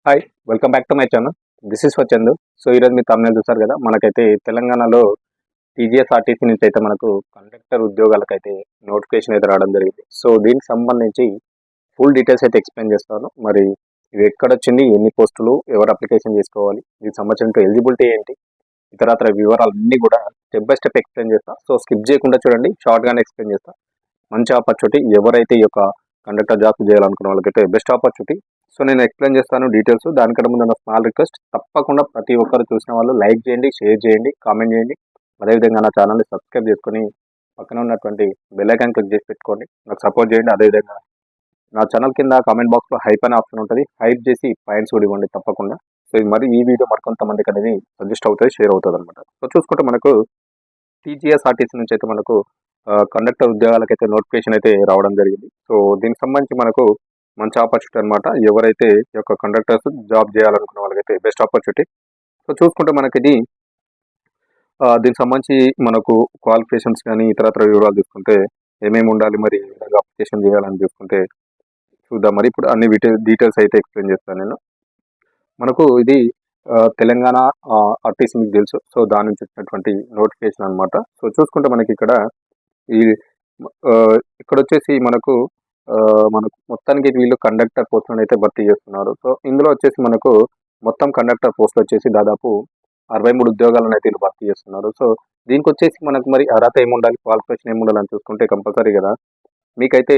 Hi welcome back to my channel. This is for Chandu. So ఈరోజు మీ తమిళ చూసారు కదా, మనకైతే తెలంగాణలో టీజీఎస్ఆర్టీసీ నుంచి అయితే మనకు కండక్టర్ ఉద్యోగాలకైతే నోటిఫికేషన్ అయితే రావడం జరిగింది. సో దీనికి సంబంధించి ఫుల్ డీటెయిల్స్ అయితే ఎక్స్ప్లెయిన్ చేస్తాను. మరి ఇది ఎక్కడ వచ్చింది, ఎన్ని పోస్టులు, ఎవరు అప్లికేషన్ చేసుకోవాలి, దీనికి సంబంధించిన ఎలిజిబిలిటీ ఏంటి, ఇతరత్ర వివరాలు అన్నీ కూడా స్టెప్ బై స్టెప్ ఎక్స్ప్లెయిన్ చేస్తా. సో స్కిప్ చేయకుండా చూడండి, షార్ట్గానే ఎక్స్ప్లెయిన్ చేస్తా. మంచి ఆపర్చునిటీ, ఎవరైతే ఈ యొక్క కండక్టర్ జాబ్ చేయాలనుకున్న వాళ్ళకైతే బెస్ట్ ఆపర్చునిటీ. సో నేను ఎక్స్ప్లెయిన్ చేస్తాను డీటెయిల్స్. దానికంటే ముందు స్మాల్ రిక్వెస్ట్, తప్పకుండా ప్రతి ఒక్కరు చూసిన వాళ్ళు లైక్ చేయండి, షేర్ చేయండి, కామెంట్ చేయండి. అదేవిధంగా నా ఛానల్ని సబ్స్క్రైబ్ చేసుకొని పక్కన ఉన్నటువంటి బెల్ ఐకాన్ క్లిక్ చేసి పెట్టుకోండి, నాకు సపోర్ట్ చేయండి. అదేవిధంగా నా ఛానల్ కింద కామెంట్ బాక్స్లో హైప్ అనే ఆప్షన్ ఉంటుంది, హైప్ చేసి పాయింట్స్ కూడా ఇవ్వండి తప్పకుండా. సో మరి ఈ వీడియో మరికొంతమందికి అనేది సజెస్ట్ అవుతుంది, షేర్ అవుతుంది అనమాట. సో చూసుకుంటే మనకు టీజీఎస్ఆర్టీసీ నుంచి అయితే మనకు కండక్టర్ ఉద్యోగాలకైతే నోటిఫికేషన్ అయితే రావడం జరిగింది. సో దీనికి సంబంధించి మనకు మంచి ఆపర్చునిటీ అనమాట. ఎవరైతే ఈ యొక్క కండక్టర్స్ జాబ్ చేయాలనుకున్న వాళ్ళకైతే బెస్ట్ ఆపర్చునిటీ. సో చూసుకుంటే మనకి ఇది దీనికి సంబంధించి మనకు క్వాలిఫికేషన్స్ కానీ ఇతరత్ర వివరాలు చూసుకుంటే ఏమేమి ఉండాలి, మరి ఏ విధంగా అప్లికేషన్ చేయాలని చూసుకుంటే చూద్దాం. మరి ఇప్పుడు అన్ని డీటెయిల్స్ అయితే ఎక్స్ప్లెయిన్ చేస్తాను నేను. మనకు ఇది తెలంగాణ ఆర్టీసీ మీకు తెలుసు. సో దాని నుంచి వచ్చినటువంటి నోటిఫికేషన్ అనమాట. సో చూసుకుంటే మనకి ఇక్కడ ఈ ఇక్కడ వచ్చేసి మనకు మొత్తానికి వీళ్ళు కండక్టర్ పోస్టులను అయితే భర్తీ చేస్తున్నారు. సో ఇందులో వచ్చేసి మనకు మొత్తం కండక్టర్ పోస్టులు వచ్చేసి దాదాపు 63 ఉద్యోగాలను అయితే వీళ్ళు భర్తీ చేస్తున్నారు. సో దీనికి వచ్చేసి మనకు మరి అర్హత ఏముండాలి, క్వాలిఫికేషన్ ఏముండాలి అని చూసుకుంటే కంపల్సరీ కదా మీకైతే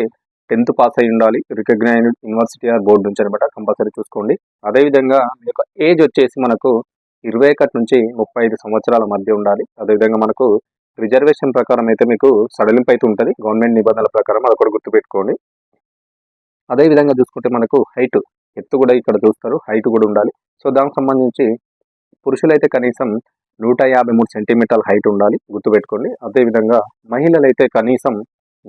10th పాస్ అయి ఉండాలి, రికగ్నైజ్డ్ యూనివర్సిటీ ఆర్ బోర్డు నుంచి అనమాట, కంపల్సరీ చూసుకోండి. అదేవిధంగా మీ యొక్క ఏజ్ వచ్చేసి మనకు 21 నుంచి 35 సంవత్సరాల మధ్య ఉండాలి. అదేవిధంగా మనకు రిజర్వేషన్ ప్రకారం అయితే మీకు సడలింపు అయితే ఉంటుంది, గవర్నమెంట్ నిబంధనల ప్రకారం, అది కూడా గుర్తుపెట్టుకోండి. అదేవిధంగా చూసుకుంటే మనకు హైట్, ఎత్తు కూడా ఇక్కడ చూస్తారు, హైట్ కూడా ఉండాలి. సో దానికి సంబంధించి పురుషులైతే కనీసం 153 సెంటీమీటర్ల హైట్ ఉండాలి, గుర్తుపెట్టుకోండి. అదేవిధంగా మహిళలైతే కనీసం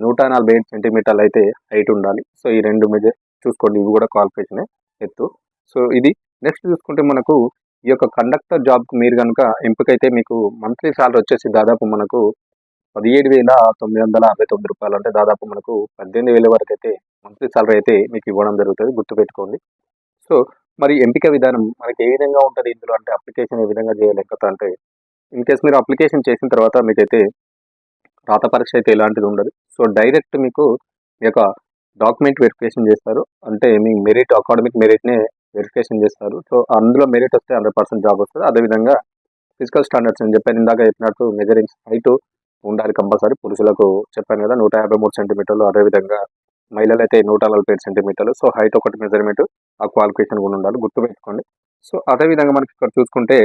148 సెంటీమీటర్లు అయితే హైట్ ఉండాలి. సో ఈ రెండు మెజర్ చూసుకోండి, ఇవి కూడా క్వాలిఫికేషనే, ఎత్తు. సో ఇది నెక్స్ట్ చూసుకుంటే మనకు ఈ యొక్క కండక్టర్ జాబ్కు మీరు కనుక ఎంపికైతే మీకు మంత్లీ సాలరీ వచ్చేసి దాదాపు మనకు 17,969 రూపాయలు, అంటే దాదాపు మనకు 18,000 వరకు అయితే మంత్లీ సాలరీ అయితే మీకు ఇవ్వడం జరుగుతుంది, గుర్తుపెట్టుకోండి. సో మరి ఎంపిక విధానం మనకి ఏ విధంగా ఉంటుంది ఇందులో అంటే అప్లికేషన్ ఏ విధంగా చేయాలి కథ అంటే, ఇన్ కేస్ మీరు అప్లికేషన్ చేసిన తర్వాత మీకైతే రాత పరీక్ష అయితే ఎలాంటిది ఉండదు. సో డైరెక్ట్ మీకు మీ యొక్క డాక్యుమెంట్ వెరిఫికేషన్ చేస్తారు, అంటే మీ మెరిట్, అకాడమిక్ మెరిట్నే వెరిఫికేషన్ చేస్తారు. సో అందులో మెరిట్ వస్తే 100% జాబ్ వస్తుంది. అదేవిధంగా ఫిజికల్ స్టాండర్డ్స్ అని చెప్పాను ఇందాక చెప్పినట్టు, మెజరింగ్స్ హైట్ ఉండాలి కంపల్సరీ. పురుషులకు చెప్పాను కదా 153 సెంటీమీటర్లు, అదేవిధంగా మహిళలు అయితే 147 సెంటీమీటర్లు. సో హైట్ ఒకటి మెజర్మెంట్, ఆ క్వాలిఫికేషన్ కూడా ఉండాలి, గుర్తుపెట్టుకోండి. సో అదేవిధంగా మనకి ఇక్కడ చూసుకుంటే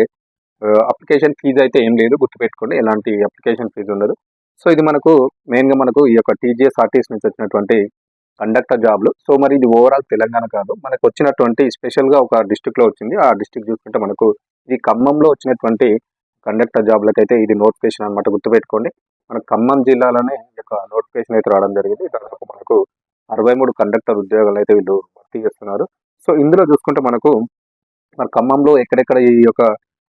అప్లికేషన్ ఫీజు అయితే ఏం లేదు, గుర్తుపెట్టుకోండి, ఎలాంటి అప్లికేషన్ ఫీజు ఉండదు. సో ఇది మనకు మెయిన్గా మనకు ఈ యొక్క టీజీఎస్ఆర్టీసీ నుంచి వచ్చినటువంటి కండక్టర్ జాబ్లు. సో మరి ఇది ఓవరాల్ తెలంగాణ కాదు, మనకు వచ్చినటువంటి స్పెషల్గా ఒక డిస్టిక్లో వచ్చింది. ఆ డిస్టిక్ చూసుకుంటే మనకు ఇది ఖమ్మంలో వచ్చినటువంటి కండక్టర్ జాబ్లకైతే ఇది నోటిఫికేషన్ అనమాట, గుర్తుపెట్టుకోండి. మన ఖమ్మం జిల్లాలోనే ఈ యొక్క నోటిఫికేషన్ అయితే రావడం జరిగింది. దాదాపు మనకు 63 కండక్టర్ ఉద్యోగాలు అయితే వీళ్ళు భర్తీ చేస్తున్నారు. సో ఇందులో చూసుకుంటే మనకు మరి ఖమ్మంలో ఎక్కడెక్కడ ఈ యొక్క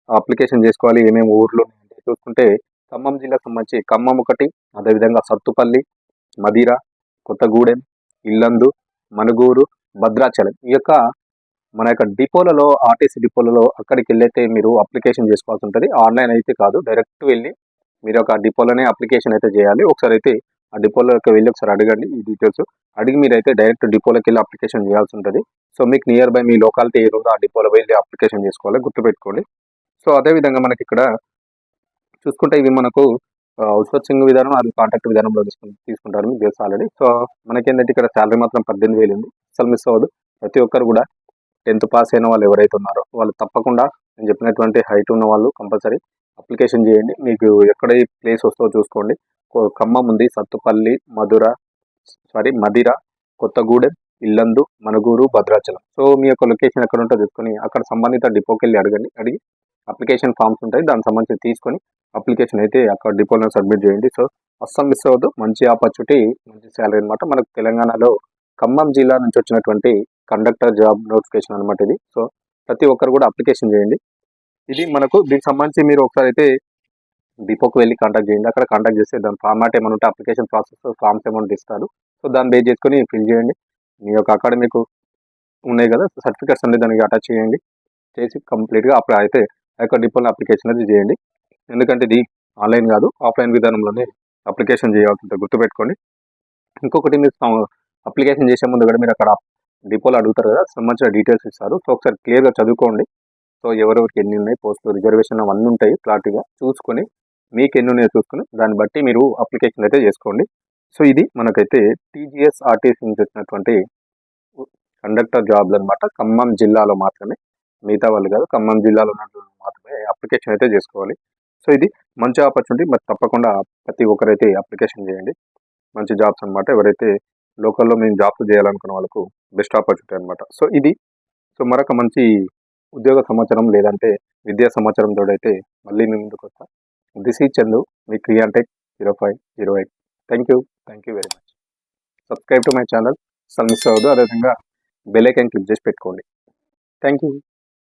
అప్లికేషన్ చేసుకోవాలి, ఏమేమి ఊర్లు అంటే చూసుకుంటే ఖమ్మం జిల్లాకు సంబంధించి ఖమ్మం ఒకటి, అదేవిధంగా సత్తుపల్లి, మదిర, కొత్తగూడెం, ఇల్లందు, మనుగూరు, భద్రాచలం, ఈ యొక్క మన యొక్క డిపోలలో, ఆర్టీసీ డిపోలలో అక్కడికి వెళ్ళైతే మీరు అప్లికేషన్ చేసుకోవాల్సి ఉంటుంది. ఆన్లైన్ అయితే కాదు, డైరెక్ట్ వెళ్ళి మీరు ఒక డిపోలోనే అప్లికేషన్ అయితే చేయాలి. ఒకసారి అయితే ఆ డిపోలోకి వెళ్ళి ఒకసారి అడగండి ఈ డీటెయిల్స్, అడిగి మీరైతే డైరెక్ట్ డిపోలోకి వెళ్ళి అప్లికేషన్ చేయాల్సి ఉంటుంది. సో మీకు నియర్ బై మీ లోకాలిటీ ఏది ఉందో ఆ డిపోలో వెళ్ళి అప్లికేషన్ చేసుకోవాలి, గుర్తుపెట్టుకోండి. సో అదేవిధంగా మనకి ఇక్కడ చూసుకుంటే ఇవి మనకు అవుట్సోర్సింగ్ విధానం, అది కాంట్రాక్ట్ విధానంలో తీసుకుంటారు, మీకు తెలుసు ఆల్రెడీ. సో మనకేంటంటే ఇక్కడ శాలరీ మాత్రం 18,000 ఉంది, అసలు మిస్ అవ్వదు. ప్రతి ఒక్కరు కూడా 10th పాస్ అయిన వాళ్ళు ఎవరైతే ఉన్నారో వాళ్ళు తప్పకుండా నేను చెప్పినటువంటి హైట్ ఉన్న వాళ్ళు కంపల్సరీ అప్లికేషన్ చేయండి. మీకు ఎక్కడ ఈ ప్లేస్ వస్తుందో చూసుకోండి. ఖమ్మం ఉంది, సత్తుపల్లి, మదిర, కొత్తగూడెం, ఇల్లందు, మనుగూరు, భద్రాచలం. సో మీ యొక్క లొకేషన్ ఎక్కడ ఉంటుందో చూసుకొని అక్కడ సంబంధిత డిపోకి వెళ్ళి అడగండి. అడిగి అప్లికేషన్ ఫామ్స్ ఉంటాయి, దానికి సంబంధించి తీసుకొని అప్లికేషన్ అయితే అక్కడ డిపోలో సబ్మిట్ చేయండి. సో అస్సలు మిస్ అవ్వద్దు, మంచి ఆపర్చునిటీ, మంచి శాలరీ అనమాట. మనకు తెలంగాణలో ఖమ్మం జిల్లా నుంచి వచ్చినటువంటి కండక్టర్ జాబ్ నోటిఫికేషన్ అనమాట ఇది. సో ప్రతి ఒక్కరు కూడా అప్లికేషన్ చేయండి. ఇది మనకు దీనికి సంబంధించి మీరు ఒకసారి అయితే డిపోకి వెళ్ళి కాంటాక్ట్ చేయండి. అక్కడ కాంటాక్ట్ చేస్తే దాని ఫార్మాట్ ఏమైనా ఉంటే అప్లికేషన్ ప్రాసెస్ ఫామ్స్ ఏమైనా ఇస్తారు. సో దాన్ని బేస్ చేసుకొని ఫిల్ చేయండి. మీ యొక్క అకాడమిక్ ఉన్నాయి కదా సర్టిఫికేట్స్ అన్ని దానికి అటాచ్ చేయండి. చేసి కంప్లీట్గా అప్పుడు అయితే ఆ యొక్క డిప్లొమా అప్లికేషన్ అనేది చేయండి. ఎందుకంటే ఇది ఆన్లైన్ కాదు, ఆఫ్లైన్ విధానంలోనే అప్లికేషన్ చేయాల్సి ఉంటుంది, గుర్తుపెట్టుకోండి. ఇంకొకటి మీరు అప్లికేషన్ చేసే ముందు కూడా మీరు అక్కడ డిపోలో అడుగుతారు కదా, సంబంధించిన డీటెయిల్స్ ఇస్తారు. సో ఒకసారి క్లియర్గా చదువుకోండి. సో ఎవరెవరికి ఎన్ని ఉన్నాయి పోస్టులు, రిజర్వేషన్ అవన్నీ ఉంటాయి, క్లారిటీగా చూసుకొని మీకు ఎన్ని ఉన్నాయో చూసుకొని దాన్ని బట్టి మీరు అప్లికేషన్ అయితే చేసుకోండి. సో ఇది మనకైతే టీజీఎస్ ఆర్టీసీ నుంచి వచ్చినటువంటి కండక్టర్ జాబ్లు అనమాట. ఖమ్మం జిల్లాలో మాత్రమే, మిగతా వాళ్ళు కాదు, ఖమ్మం జిల్లాలో ఉన్న వాళ్ళు మాత్రమే అప్లికేషన్ అయితే చేసుకోవాలి. సో ఇది మంచి ఆపర్చునిటీ, మరి తప్పకుండా ప్రతి ఒక్కరైతే అప్లికేషన్ చేయండి. మంచి జాబ్స్ అనమాట. ఎవరైతే లోకల్లో మేము జాబ్స్ చేయాలనుకున్న వాళ్ళకు బెస్ట్ ఆపర్చునిటీ అనమాట. సో ఇది మరొక మంచి ఉద్యోగ సమాచారం లేదంటే విద్యా సమాచారంతో అయితే మళ్ళీ మీ ముందుకు వస్తా. దిస్ ఈజ్ చందు, మీ క్రియాంటెక్ 0508. Thank you very much. Subscribe to my channel, అసలు మిస్ అవ్వదు. అదేవిధంగా బెల్ ఐకాన్ క్లిక్ చేసి పెట్టుకోండి. Thank you.